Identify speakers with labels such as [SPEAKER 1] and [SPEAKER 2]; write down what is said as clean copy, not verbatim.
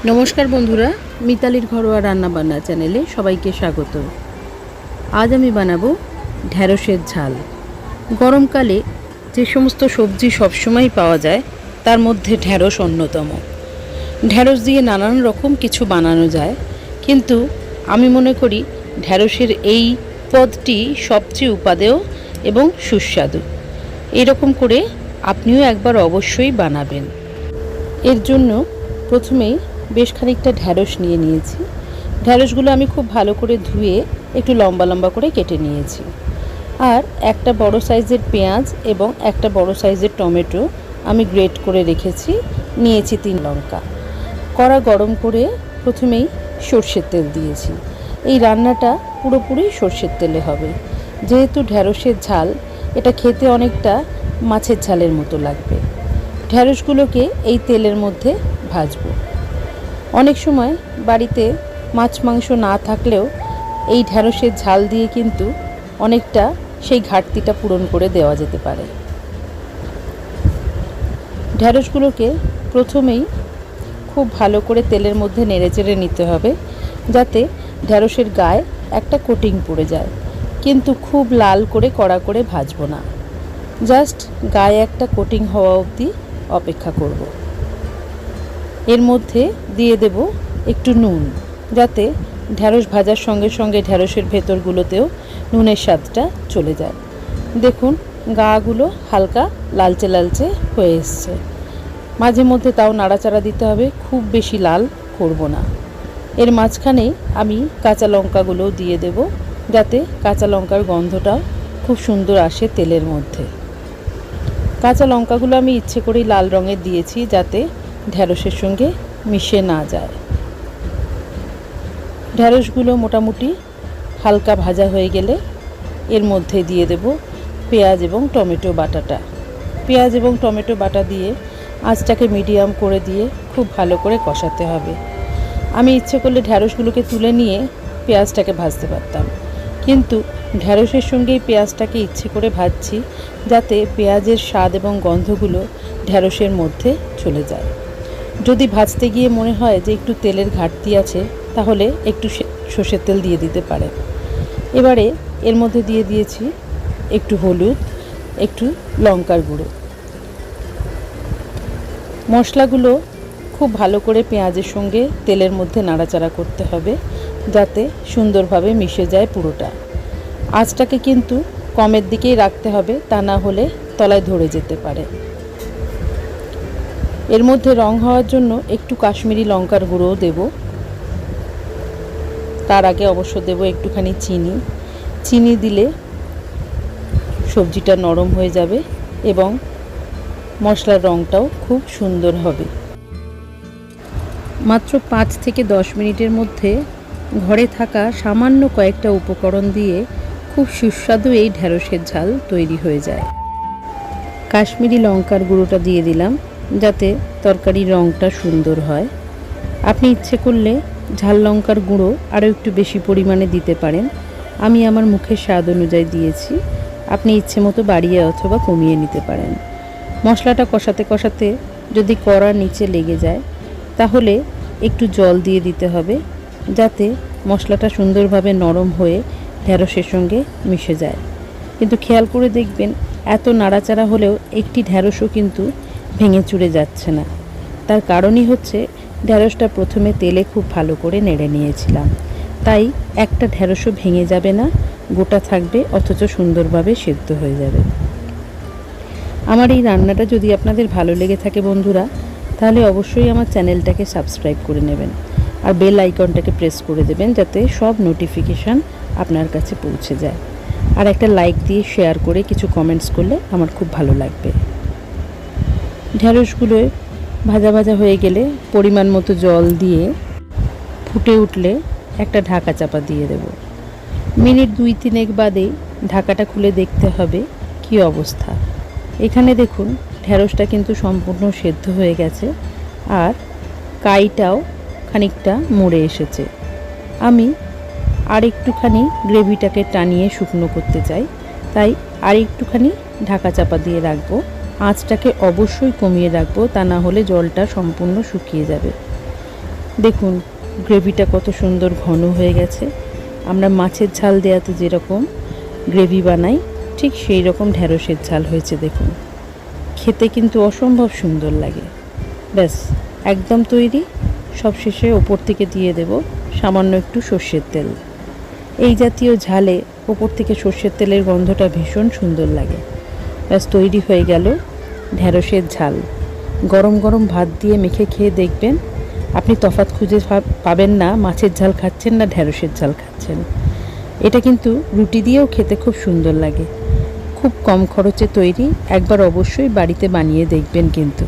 [SPEAKER 1] नमस्कार बंधुरा मितालिर घरोया रान्ना बान्ना चैनेले सबाइके स्वागत। आज आमी बानाबो ढेঁড়সের झाल। गरमकाले जे समस्त सब्जी सब समय पाওয়া যায় तार मध्य ढेঁড়স अन्यतम। ढेঁড়স दिए नानान रकम किछु बानानो যায়, किन्तु आमी मने करी ढेঁড়সের এই पदटी सबचेয়ে उपादेय एबं सुस्वादु। एरकम करे आपनिও একবার অবশ্যই বানাবেন। এর জন্য প্রথমেই বেশ খানিকটা ঢেঁড়স নিয়ে নিয়েছি। ঢেঁড়সগুলো আমি খুব ভালো করে ধুয়ে একটু লম্বা লম্বা করে কেটে নিয়েছি। আর একটা বড় সাইজের পেঁয়াজ এবং একটা বড় সাইজের টমেটো আমি গ্রেট করে রেখেছি। নিয়েছি 3 লঙ্কা। কড়া গরম করে প্রথমেই সরষের তেল দিয়েছি। এই রান্নাটা পুরোপুরি সরষের তেলে হবে, যেহেতু ঢেঁড়সের ঝাল এটা খেতে অনেকটা মাছের ঝালের মতো লাগবে। ঢেঁড়সগুলোকে এই তেলের মধ্যে ভাজবো। অনেক সময় বাড়িতে মাছ মাংস না থাকলেও এই ঢেঁড়সের ঝাল দিয়ে কিন্তু অনেকটা সেই ঘাটতিটা পূরণ করে দেওয়া যেতে পারে। ঢেঁড়সগুলোকে প্রথমেই খুব ভালো করে তেলের মধ্যে নেড়েচেড়ে নিতে হবে, যাতে ঢেঁড়সের গায়ে একটা কোটিং পড়ে যায়, কিন্তু খুব লাল করে কড়া করে ভাজবো না। জাস্ট গায়ে একটা কোটিং হওয়া অবধি অপেক্ষা করব। এর মধ্যে দিয়ে দেব একটু নুন, যাতে ঢেঁড়স ভাজার সঙ্গে সঙ্গে ঢেঁড়সের ভেতরগুলোতেও নুনের স্বাদটা চলে যায়। দেখুন গাগুলো হালকা লালচে লালচে হয়ে এসছে। মাঝে মধ্যে তাও নাড়াচাড়া দিতে হবে, খুব বেশি লাল করব না। এর মাঝখানে আমি কাঁচা লঙ্কাগুলো দিয়ে দেব, যাতে কাঁচা লঙ্কার গন্ধটা খুব সুন্দর আসে তেলের মধ্যে। কাঁচা লঙ্কাগুলো আমি ইচ্ছে করেই লাল রঙের দিয়েছি, যাতে ঢেঁড়সের সঙ্গে মিশে না যায়। ঢেঁড়সগুলো মোটামুটি হালকা ভাজা হয়ে গেলে এর মধ্যে দিয়ে দেব পেঁয়াজ এবং টমেটো বাটাটা। পেঁয়াজ এবং টমেটো বাটা দিয়ে আঁচটাকে মিডিয়াম করে দিয়ে খুব ভালো করে কষাতে হবে। আমি ইচ্ছে করলে ঢেঁড়সগুলোকে তুলে নিয়ে পেঁয়াজটাকে ভাজতে পারতাম, কিন্তু ঢেঁড়সের সঙ্গেই পেঁয়াজটাকে ইচ্ছে করে ভাজছি, যাতে পেঁয়াজের স্বাদ এবং গন্ধগুলো ঢেঁড়সের মধ্যে চলে যায়। যদি ভাজতে গিয়ে মনে হয় যে একটু তেলের ঘাটতি আছে, তাহলে একটু সর্ষের তেল দিয়ে দিতে পারে। এবারে এর মধ্যে দিয়ে দিয়েছি একটু হলুদ, একটু লঙ্কার গুঁড়ো। মশলাগুলো খুব ভালো করে পেঁয়াজের সঙ্গে তেলের মধ্যে নাড়াচাড়া করতে হবে, যাতে সুন্দরভাবে মিশে যায় পুরোটা। আঁচটাকে কিন্তু কমের দিকেই রাখতে হবে, তা না হলে তলায় ধরে যেতে পারে। এর মধ্যে রং হওয়ার জন্য একটু কাশ্মীরি লঙ্কার গুঁড়োও দেব। তার আগে অবশ্য দেব একটুখানি চিনি। চিনি দিলে সবজিটা নরম হয়ে যাবে এবং মশলার রংটাও খুব সুন্দর হবে। মাত্র 5 থেকে 10 মিনিটের মধ্যে ঘরে থাকা সামান্য কয়েকটা উপকরণ দিয়ে খুব সুস্বাদু এই ঢেঁড়সের ঝাল তৈরি হয়ে যায়। কাশ্মীরি লঙ্কার গুঁড়োটা দিয়ে দিলাম, যাতে তরকারির রঙটা সুন্দর হয়। আপনি ইচ্ছে করলে ঝাল লঙ্কার গুঁড়ো আরও একটু বেশি পরিমাণে দিতে পারেন। আমি আমার মুখের স্বাদ অনুযায়ী দিয়েছি, আপনি ইচ্ছে মতো বাড়িয়ে অথবা কমিয়ে নিতে পারেন। মশলাটা কষাতে কষাতে যদি কড়ার নিচে লেগে যায়, তাহলে একটু জল দিয়ে দিতে হবে, যাতে মশলাটা সুন্দরভাবে নরম হয়ে ঢেঁড়সের সঙ্গে মিশে যায়। কিন্তু খেয়াল করে দেখবেন, এত নাড়াচাড়া হলেও একটি ঢেঁড়সও কিন্তু ভেঙে চুরে যাচ্ছে না। তার কারণই হচ্ছে ঢেঁড়সটা প্রথমে তেলে খুব ভালো করে নেড়ে নিয়েছিলাম, তাই একটা ঢেঁড়সও ভেঙে যাবে না, গোটা থাকবে, অথচ সুন্দরভাবে সেদ্ধ হয়ে যাবে। আমার এই রান্নাটা যদি আপনাদের ভালো লেগে থাকে বন্ধুরা, তাহলে অবশ্যই আমার চ্যানেলটাকে সাবস্ক্রাইব করে নেবেন আর বেল আইকনটাকে প্রেস করে দেবেন, যাতে সব নোটিফিকেশান আপনার কাছে পৌঁছে যায়। আর একটা লাইক দিয়ে শেয়ার করে কিছু কমেন্টস করলে আমার খুব ভালো লাগবে। ঢেঁড়সগুলো ভাজা ভাজা হয়ে গেলে পরিমাণ মতো জল দিয়ে ফুটে উঠলে একটা ঢাকা চাপা দিয়ে দেব। মিনিট 2-3 বাদেই ঢাকাটা খুলে দেখতে হবে কি অবস্থা। এখানে দেখুন ঢেঁড়সটা কিন্তু সম্পূর্ণ সেদ্ধ হয়ে গেছে, আর কাইটাও খানিকটা মরে এসেছে। আমি আর একটুখানি গ্রেভিটাকে টানিয়ে শুকনো করতে চাই, তাই আর একটুখানি ঢাকা চাপা দিয়ে রাখবো। আঁচটাকে অবশ্যই কমিয়ে রাখবো, তা না হলে জলটা সম্পূর্ণ শুকিয়ে যাবে। দেখুন গ্রেভিটা কত সুন্দর ঘন হয়ে গেছে। আমরা মাছের ঝাল দেওয়াতে যেরকম গ্রেভি বানাই ঠিক সেই রকম ঢ্যাঁড়সের ঝাল হয়েছে। দেখুন খেতে কিন্তু অসম্ভব সুন্দর লাগে। ব্যাস একদম তৈরি। সব শেষে ওপর থেকে দিয়ে দেব সামান্য একটু সর্ষের তেল। এই জাতীয় ঝালে ওপর থেকে সর্ষের তেলের গন্ধটা ভীষণ সুন্দর লাগে। ব্যাস তৈরি হয়ে গেল ঢ্যাঁড়সের ঝাল। গরম গরম ভাত দিয়ে মেখে খেয়ে দেখবেন, আপনি তফাৎ খুঁজে পাবেন না মাছের ঝাল খাচ্ছেন না ঢ্যাঁড়সের ঝাল খাচ্ছেন। এটা কিন্তু রুটি দিয়েও খেতে খুব সুন্দর লাগে। খুব কম খরচে তৈরি, একবার অবশ্যই বাড়িতে বানিয়ে দেখবেন কিন্তু।